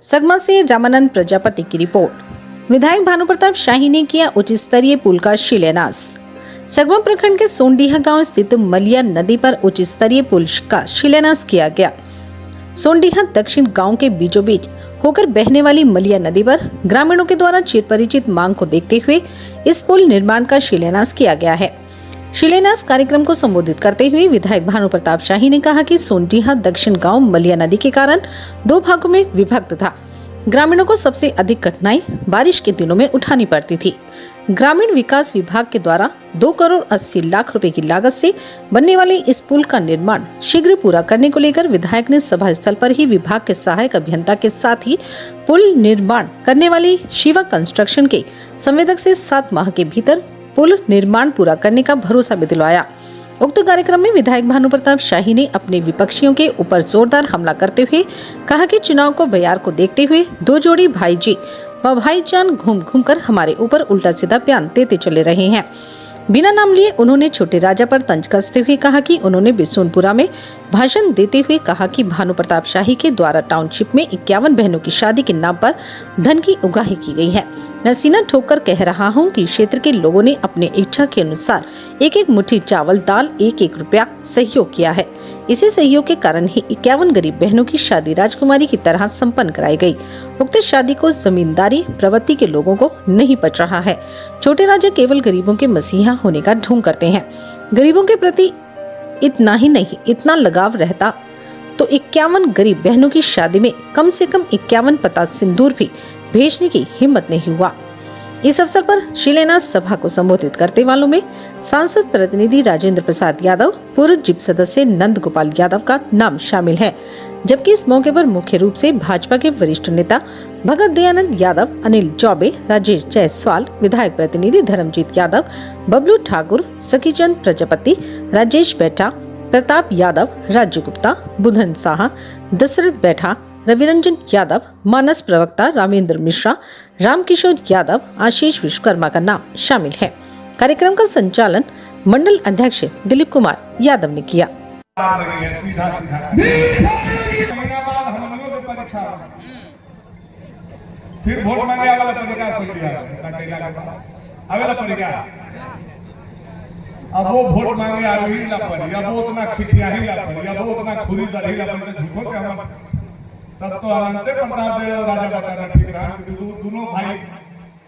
सगमा से रामानंद प्रजापति की रिपोर्ट। विधायक भानु प्रताप शाही ने किया उच्च स्तरीय पुल का शिलान्यास। सगमा प्रखंड के सोंडीहा गांव स्थित मलिया नदी पर उच्च स्तरीय पुल का शिलान्यास किया गया। सोंडीहा दक्षिण गांव के बीचों बीच होकर बहने वाली मलिया नदी पर ग्रामीणों के द्वारा चिरपरिचित मांग को देखते हुए इस पुल निर्माण का शिलान्यास किया गया है। शिलान्यास कार्यक्रम को संबोधित करते हुए विधायक भानु प्रताप शाही ने कहा कि सोंडीहा दक्षिण गांव मलिया नदी के कारण दो भागों में विभक्त था। ग्रामीणों को सबसे अधिक कठिनाई बारिश के दिनों में उठानी पड़ती थी। ग्रामीण विकास विभाग के द्वारा 2 करोड़ 80 लाख रुपए की लागत से बनने वाले इस पुल का निर्माण शीघ्र पूरा करने को लेकर विधायक ने सभा स्थल पर ही विभाग के सहायक अभियंता के साथ ही पुल निर्माण करने वाली शिवा कंस्ट्रक्शन के संवेदक से 7 माह के भीतर पुल निर्माण पूरा करने का भरोसा भी दिलवाया। उक्त कार्यक्रम में विधायक भानु प्रताप शाही ने अपने विपक्षियों के ऊपर जोरदार हमला करते हुए कहा कि चुनाव को बयार को देखते हुए 2 जोड़ी भाईजी व भाईजान घूम घूम कर हमारे ऊपर उल्टा सीधा बयान देते चले रहे हैं। बिना नाम लिए उन्होंने छोटे राजा पर तंज कसते हुए कहा कि उन्होंने बिशुनपुरा में भाषण देते हुए कहा कि भानु प्रताप शाही के द्वारा टाउनशिप में 51 बहनों की शादी के नाम पर धन की उगाही की गई है। मैं सीना ठोक कर कह रहा हूं कि क्षेत्र के लोगों ने अपने इच्छा के अनुसार एक एक मुट्ठी चावल दाल 1-1 रुपया सहयोग किया है। इसी सहयोग के कारण ही 51 गरीब बहनों की शादी राजकुमारी की तरह संपन्न कराई गई। उक्त शादी को जमींदारी प्रवृत्ति के लोगों को नहीं पच रहा है। छोटे राजा केवल गरीबों के मसीहा होने का ढोंग करते हैं। गरीबों के प्रति इतना ही नहीं, इतना लगाव रहता तो 51 गरीब बहनों की शादी में कम से कम 51 पता सिंदूर भी भेजने की हिम्मत नहीं हुआ। इस अवसर पर शिलान्यास सभा को संबोधित करते वालों में सांसद प्रतिनिधि राजेंद्र प्रसाद यादव, पूर्व जिप सदस्य नंद गोपाल यादव का नाम शामिल है, जबकि इस मौके पर मुख्य रूप से भाजपा के वरिष्ठ नेता भगत दयानंद यादव, अनिल चौबे, राजेश जायसवाल, विधायक प्रतिनिधि धर्मजीत यादव, बबलू ठाकुर, सखीचंद प्रजापति, राजेश बैठा, प्रताप यादव, राजू गुप्ता, बुधन साहा, दशरथ बैठा, रविरंजन यादव, मानस प्रवक्ता रामेंद्र मिश्रा, रामकिशोर यादव, आशीष विश्वकर्मा का नाम शामिल है। कार्यक्रम का संचालन मंडल अध्यक्ष दिलीप कुमार यादव ने किया। फिर वोट मांगे वाला परीक्षा अब वो वोट मांगे आ ही ला पड़ी, अब वो उतना खिखिया ही ला पड़ी, अब वो उतना खुरी दर ही ला पड़ी, झूठों के हम तब तो अनंते प्रताप देव और राजा बचाना ठीक रहा। दोनों भाई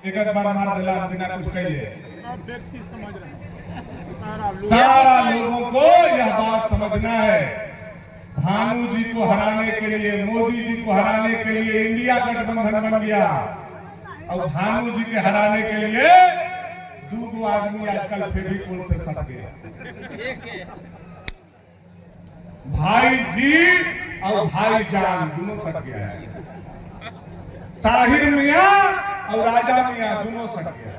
एक बार मार दिला बिना कुछ कहिए। सारा लोगों को यह बात समझना है, भानु जी को हराने के लिए, मोदी जी को हराने के लिए इंडिया गठबंधन बन गया। अब भानु जी के हराने के लिए 2 आदमी आजकल फेविकोल से सट गया। भाई जी और भाईजान दोनों सट गया है। ताहिर मियां और राजा मियां दोनों सट गया।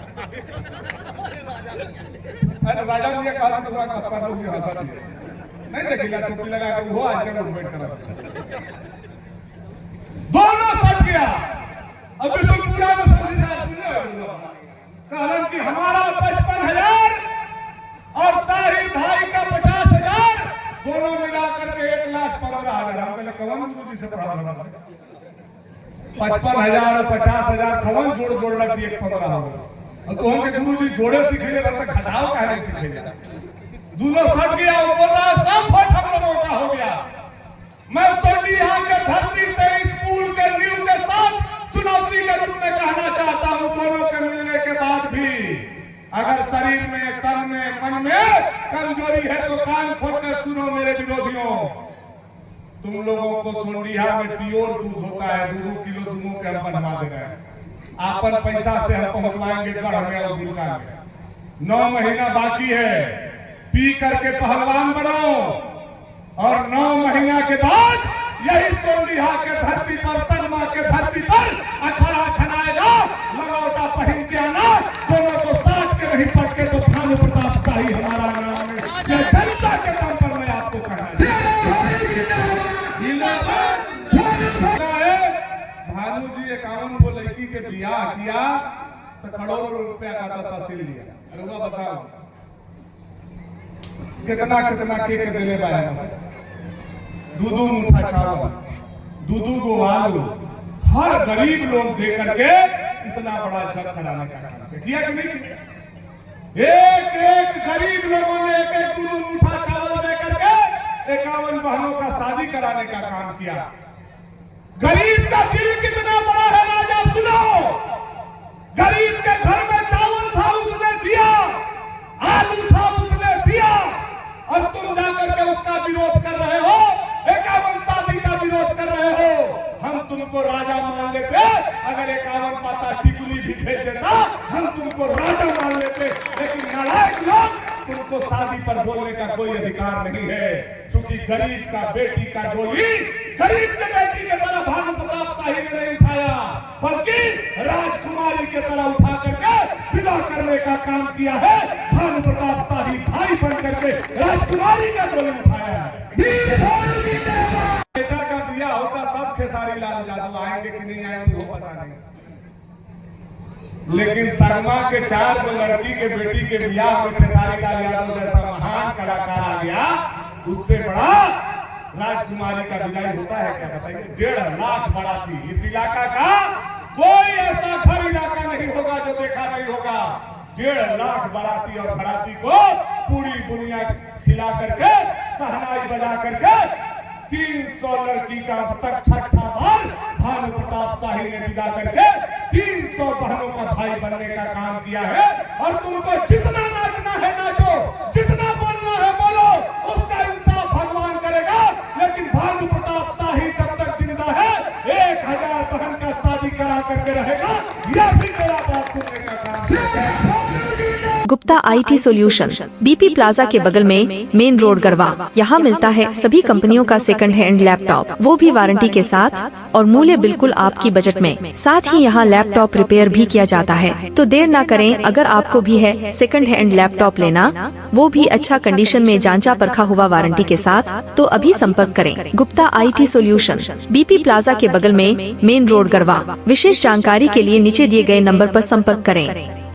अरे राजा मियां कहा तो पूरा कप्पा लोग हंसा दिया, नहीं देखिला टोपी लगा के वो आजकल उठबैठ कर दोनों सट गया। अब बिशुनपुरा में समझा कहलन कि हमारा 55,000 और ताहिर भाई का 50,000 दोनों मिलाकर के 1,15,000। हम कहले कवन गुरु जी से प्रॉब्लम है 55,000 और 50,000 कवन जोड़ जोड़ रखी 1,15 हो तो हम के गुरु जी जोड़े सिखेले तक घटाओ काहे नहीं सिखेले। दोनों सट गया और बोल रहा सब फट हम लोगों का हो गया। मैं सोंडीहा के धरती से इस पुल के नींव के साथ चुनौती के रूप में कहना चाहता हूं, दोनों के मिलने के बाद भी अगर शरीर में, तन में, मन में कमजोरी है तो कान खोलकर सुनो मेरे विरोधियों। तुम लोगों को सोंडीहा में प्योर दूध होता है, 2-2 किलो दूधों के हम बनवा दे रहे हैं। आपन पैसा से हम पहुंचवाएंगे गढ़ में और बिलका में। 9 महीना बाकी है, पी करके पहलवान बनाओ और 9 महीना के बाद यही सोंडीहा के धरती पर, सगमा के धरती पर अखाड़ा खनाएगा। लगौटा पहन के आना, दोनों को साथ के नहीं पटके तो भानु प्रताप शाही हमारा नाम है। यह जनता के दम पर मैं आपको कहना भानु जी 51 वो लड़की के बियाह किया तो करोड़ों रुपया का तहसील लिया। अरे बताओ कितना कितना के देने पाया। 2-2 मुठा चावल, 2-2 गो आलू, हर गरीब लोग दे करके इतना बड़ा जग कराने का काम किया कि नहीं किया? एक एक गरीब लोगों ने एक एक दो मुठ्ठा चावल दे करके 51 बहनों का शादी कराने का काम किया। गरीब का दिल कितना बड़ा है राजा सुनो। गरीब के घर में चावल था उसने दिया, आलू था उसने दिया, और तुम जाकर के उसका विरोध कर रहे हो, 51 शादी का विरोध कर रहे हो। हम तुमको राजा मान लेते, अगर 51 पाता टिकुली भी भेज देता हम तुमको राजा मान लेते, लेकिन नालायक लोग तुमको शादी पर बोलने का कोई अधिकार नहीं है। क्योंकि गरीब का बेटी का डोली गरीब के बेटी के तरह भानु प्रताप शाही ने नहीं उठाया, बल्कि राजकुमारी के तरह उठा करके विदा करने का काम किया है। भानु प्रताप शाही भाई बन करके राजकुमारी का डोली उठाया है। बेटा का बिया होता तब खेसारी लाल यादव आएंगे कि नहीं आएंगे वो पता नहीं, लेकिन शर्मा के 4 लड़की के बेटी के बियाह में खेसारी लाल यादव जैसा महान कलाकार आ गया, उससे बड़ा राजकुमारी का विदाई होता है क्या बताइए? 1.5 लाख बाराती। इस इलाका का कोई ऐसा घर इलाका नहीं होगा जो देखा नहीं होगा। 1.5 लाख बाराती और घराती को पूरी दुनिया खिला करके सहनाई बजा करके 300 लड़की का अब तक 6ठा बार भानु प्रताप शाही ने विदा करके 300 बहनों का भाई बनने का काम किया है। और तुमको जितना नाचना है नाचो, जितना बोलना है बोलो, उसका इंसाफ भगवान करेगा। लेकिन भानु प्रताप शाही जब तक जिंदा है 1000 बहन का शादी करा करके रहेगा। यह भी मेरा बात सुनने का काम है। Gupta IT solution BP plaza के बगल में मेन रोड गढ़वा। यहाँ मिलता है सभी कंपनियों का सेकंड हैंड लैपटॉप, वो भी वारंटी के साथ और मूल्य बिल्कुल आपकी बजट में। साथ ही यहाँ लैपटॉप रिपेयर भी किया जाता है। तो देर ना करें, अगर आपको भी है सेकंड हैंड लैपटॉप लेना, वो भी अच्छा कंडीशन में जांचा परखा हुआ वारंटी के साथ, तो अभी संपर्क करें। Gupta IT solution BP plaza के बगल में मेन रोड गढ़वा। विशेष जानकारी के लिए नीचे दिए गए नंबर पर संपर्क करें।